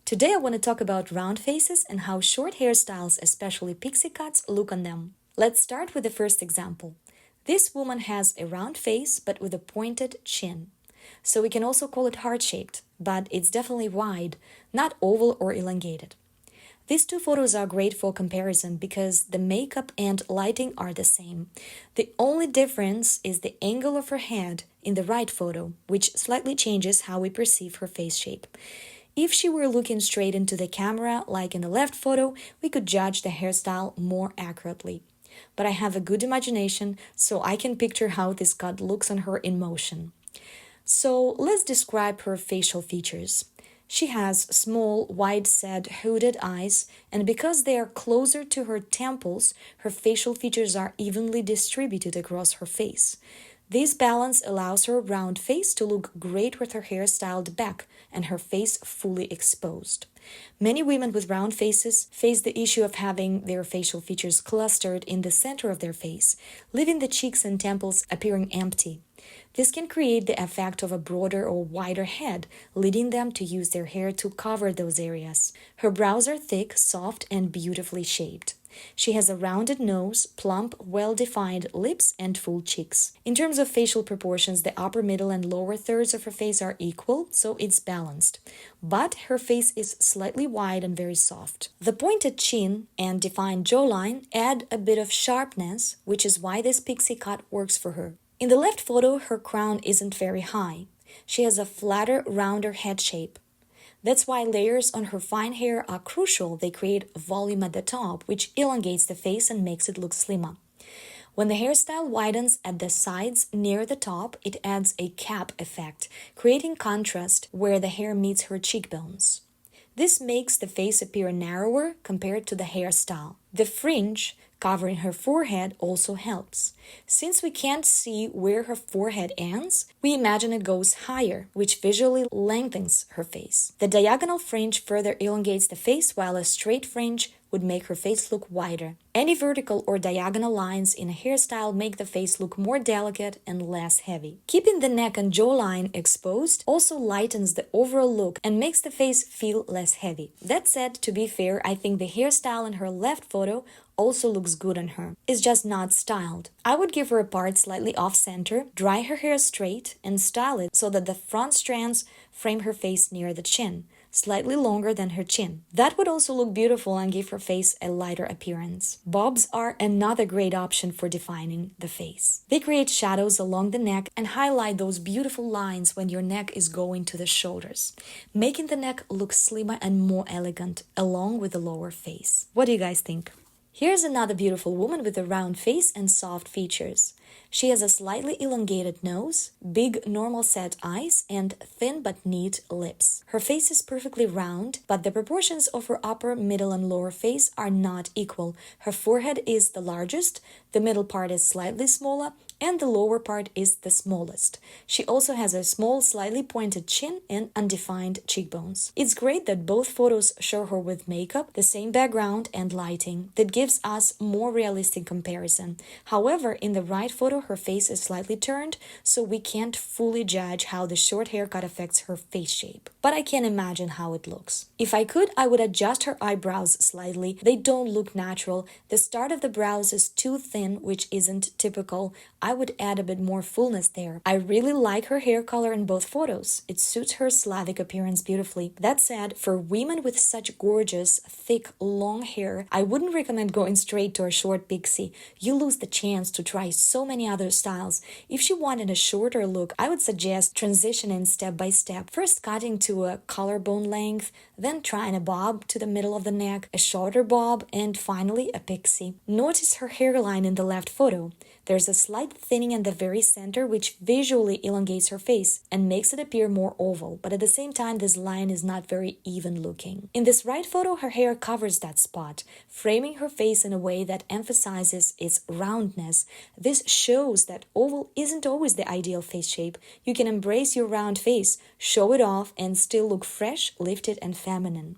Today I want to talk about round faces and how short hairstyles, especially pixie cuts, look on them. Let's start with the first example. This woman has a round face but with a pointed chin. So we can also call it heart-shaped, but it's definitely wide, not oval or elongated. These two photos are great for comparison because the makeup and lighting are the same. The only difference is the angle of her head in the right photo, which slightly changes how we perceive her face shape. If she were looking straight into the camera, like in the left photo, we could judge the hairstyle more accurately. But I have a good imagination, so I can picture how this cut looks on her in motion. So let's describe her facial features. She has small, wide-set, hooded eyes, and because they are closer to her temples, her facial features are evenly distributed across her face. This balance allows her round face to look great with her hair styled back and her face fully exposed. Many women with round faces face the issue of having their facial features clustered in the center of their face, leaving the cheeks and temples appearing empty. This can create the effect of a broader or wider head, leading them to use their hair to cover those areas. Her brows are thick, soft, and beautifully shaped. She has a rounded nose, plump, well-defined lips, and full cheeks. In terms of facial proportions, the upper, middle, and lower thirds of her face are equal, so it's balanced. But her face is slightly wide and very soft. The pointed chin and defined jawline add a bit of sharpness, which is why this pixie cut works for her. In the left photo, her crown isn't very high. She has a flatter, rounder head shape. That's why layers on her fine hair are crucial. They create volume at the top, which elongates the face and makes it look slimmer. When the hairstyle widens at the sides near the top, it adds a cap effect, creating contrast where the hair meets her cheekbones. This makes the face appear narrower compared to the hairstyle. The fringe covering her forehead also helps. Since we can't see where her forehead ends, we imagine it goes higher, which visually lengthens her face. The diagonal fringe further elongates the face, while a straight fringe would make her face look wider. Any vertical or diagonal lines in a hairstyle make the face look more delicate and less heavy. Keeping the neck and jawline exposed also lightens the overall look and makes the face feel less heavy. That said, to be fair, I think the hairstyle in her left photo also looks good on her. It's just not styled. I would give her a part slightly off-center, dry her hair straight, and style it so that the front strands frame her face near the chin, slightly longer than her chin. That would also look beautiful and give her face a lighter appearance. Bobs are another great option for defining the face. They create shadows along the neck and highlight those beautiful lines when your neck is going to the shoulders, making the neck look slimmer and more elegant along with the lower face. What do you guys think? Here's another beautiful woman with a round face and soft features. She has a slightly elongated nose, big normal set eyes, and thin but neat lips. Her face is perfectly round, but the proportions of her upper, middle, and lower face are not equal. Her forehead is the largest, the middle part is slightly smaller, and the lower part is the smallest. She also has a small, slightly pointed chin and undefined cheekbones. It's great that both photos show her with makeup, the same background and lighting. That gives us more realistic comparison. However, in the right photo, her face is slightly turned, so we can't fully judge how the short haircut affects her face shape. But I can imagine how it looks. If I could, I would adjust her eyebrows slightly. They don't look natural. The start of the brows is too thin, which isn't typical. I would add a bit more fullness there. I really like her hair color in both photos. It suits her Slavic appearance beautifully. That said, for women with such gorgeous, thick, long hair, I wouldn't recommend going straight to a short pixie. You lose the chance to try so many other styles. If she wanted a shorter look, I would suggest transitioning step by step. First cutting to a collarbone length, then trying a bob to the middle of the neck, a shorter bob, and finally a pixie. Notice her hairline in the left photo. There's a slight thinning in the very center which visually elongates her face and makes it appear more oval, but at the same time this line is not very even looking. In this right photo, her hair covers that spot, framing her face in a way that emphasizes its roundness. This shows that oval isn't always the ideal face shape. You can embrace your round face, show it off, and still look fresh, lifted, and feminine.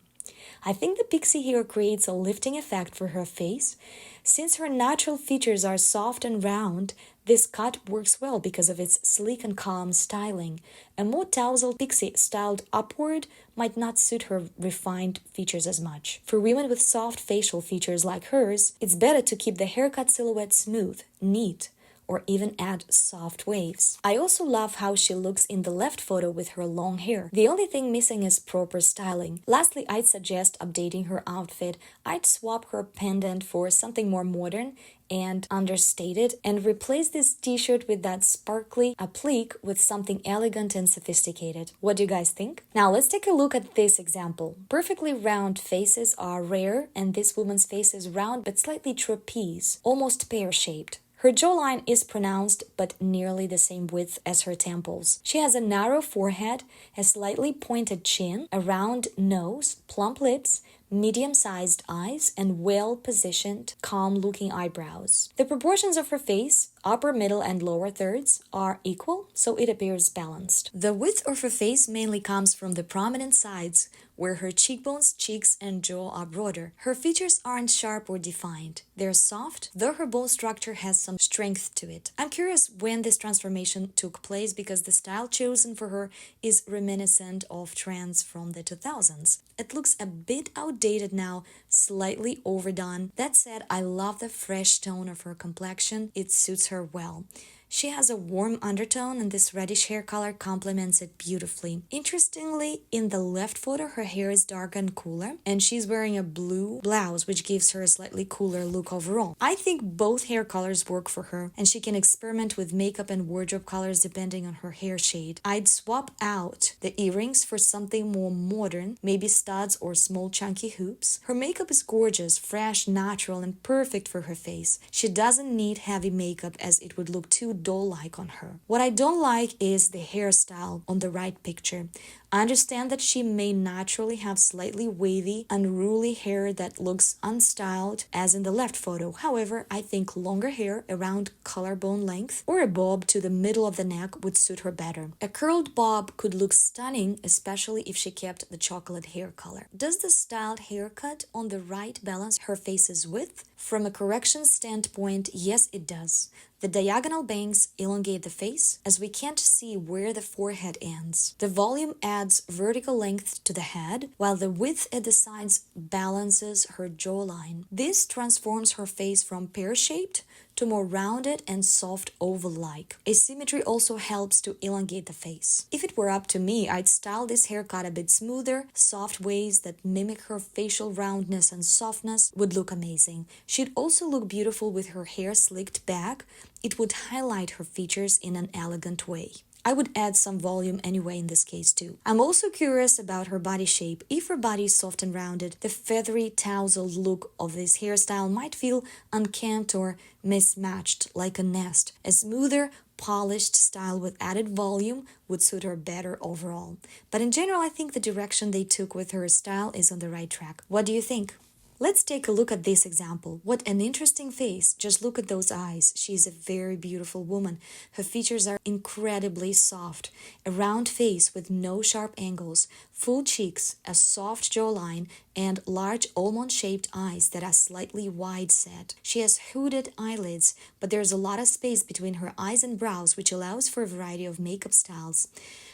I think the pixie hair creates a lifting effect for her face. Since her natural features are soft and round, this cut works well because of its sleek and calm styling. A more tousled pixie styled upward might not suit her refined features as much. For women with soft facial features like hers, it's better to keep the haircut silhouette smooth, neat, or even add soft waves. I also love how she looks in the left photo with her long hair. The only thing missing is proper styling. Lastly, I'd suggest updating her outfit. I'd swap her pendant for something more modern and understated and replace this t-shirt with that sparkly applique with something elegant and sophisticated. What do you guys think? Now let's take a look at this example. Perfectly round faces are rare, and this woman's face is round but slightly trapeze, almost pear-shaped. Her jawline is pronounced but nearly the same width as her temples. She has a narrow forehead, a slightly pointed chin, a round nose, plump lips, medium-sized eyes, and well-positioned, calm-looking eyebrows. The proportions of her face, upper, middle, and lower thirds, are equal, so it appears balanced. The width of her face mainly comes from the prominent sides, where her cheekbones, cheeks, and jaw are broader. Her features aren't sharp or defined. They're soft, though her bone structure has some strength to it. I'm curious when this transformation took place because the style chosen for her is reminiscent of trends from the 2000s. It looks a bit outdated now, slightly overdone. That said, I love the fresh tone of her complexion. It suits her well. She has a warm undertone and this reddish hair color complements it beautifully. Interestingly, in the left photo, her hair is darker and cooler, and she's wearing a blue blouse, which gives her a slightly cooler look overall. I think both hair colors work for her, and she can experiment with makeup and wardrobe colors depending on her hair shade. I'd swap out the earrings for something more modern, maybe studs or small chunky hoops. Her makeup is gorgeous, fresh, natural, and perfect for her face. She doesn't need heavy makeup as it would look too doll-like on her. What I don't like is the hairstyle on the right picture. I understand that she may naturally have slightly wavy, unruly hair that looks unstyled, as in the left photo. However, I think longer hair around collarbone length or a bob to the middle of the neck would suit her better. A curled bob could look stunning, especially if she kept the chocolate hair color. Does the styled haircut on the right balance her face's width? From a correction standpoint, yes, it does. The diagonal bangs elongate the face, as we can't see where the forehead ends. The volume adds vertical length to the head, while the width at the sides balances her jawline. This transforms her face from pear-shaped to more rounded and soft oval-like. Asymmetry also helps to elongate the face. If it were up to me, I'd style this haircut a bit smoother. Soft waves that mimic her facial roundness and softness would look amazing. She'd also look beautiful with her hair slicked back. It would highlight her features in an elegant way. I would add some volume anyway in this case too. I'm also curious about her body shape. If her body is soft and rounded, the feathery tousled look of this hairstyle might feel unkempt or mismatched like a nest. A smoother, polished style with added volume would suit her better overall. But in general, I think the direction they took with her style is on the right track. What do you think? Let's take a look at this example. What an interesting face. Just look at those eyes. She is a very beautiful woman. Her features are incredibly soft. A round face with no sharp angles, full cheeks, a soft jawline, and large almond-shaped eyes that are slightly wide set. She has hooded eyelids, but there's a lot of space between her eyes and brows, which allows for a variety of makeup styles.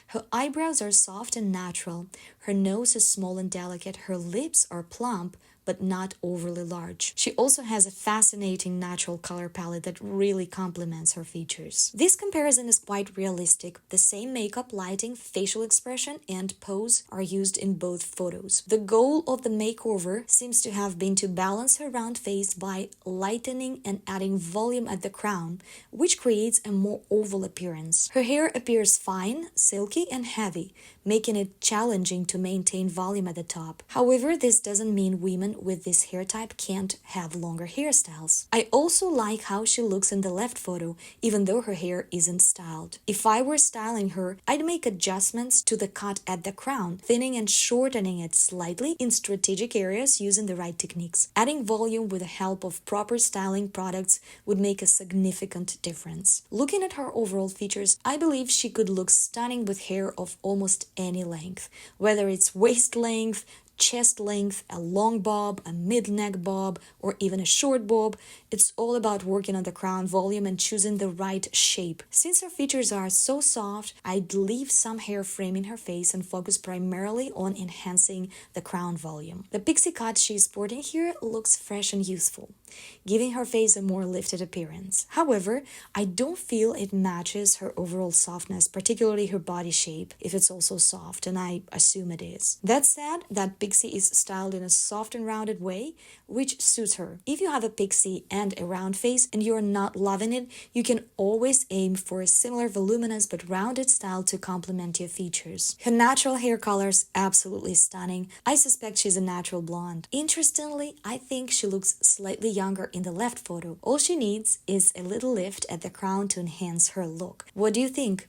Her eyebrows are soft and natural. Her nose is small and delicate. Her lips are plump, but not overly large. She also has a fascinating natural color palette that really complements her features. This comparison is quite realistic. The same makeup, lighting, facial expression, and pose are used in both photos. The goal of the makeover seems to have been to balance her round face by lightening and adding volume at the crown, which creates a more oval appearance. Her hair appears fine, silky, and heavy, making it challenging to maintain volume at the top. However, this doesn't mean women with this hair type can't have longer hairstyles. I also like how she looks in the left photo, even though her hair isn't styled. If I were styling her, I'd make adjustments to the cut at the crown, thinning and shortening it slightly in strategic areas using the right techniques. Adding volume with the help of proper styling products would make a significant difference. Looking at her overall features, I believe she could look stunning with hair of almost any length, whether it's waist length, chest length, a long bob, a mid-neck bob, or even a short bob. It's all about working on the crown volume and choosing the right shape. Since her features are so soft, I'd leave some hair framing her face and focus primarily on enhancing the crown volume. The pixie cut she's sporting here looks fresh and youthful, giving her face a more lifted appearance. However, I don't feel it matches her overall softness, particularly her body shape, if it's also soft, and I assume it is. That said, that pixie is styled in a soft and rounded way, which suits her. If you have a pixie and a round face and you're not loving it, you can always aim for a similar voluminous but rounded style to complement your features. Her natural hair color is absolutely stunning. I suspect she's a natural blonde. Interestingly, I think she looks slightly younger in the left photo. All she needs is a little lift at the crown to enhance her look. What do you think?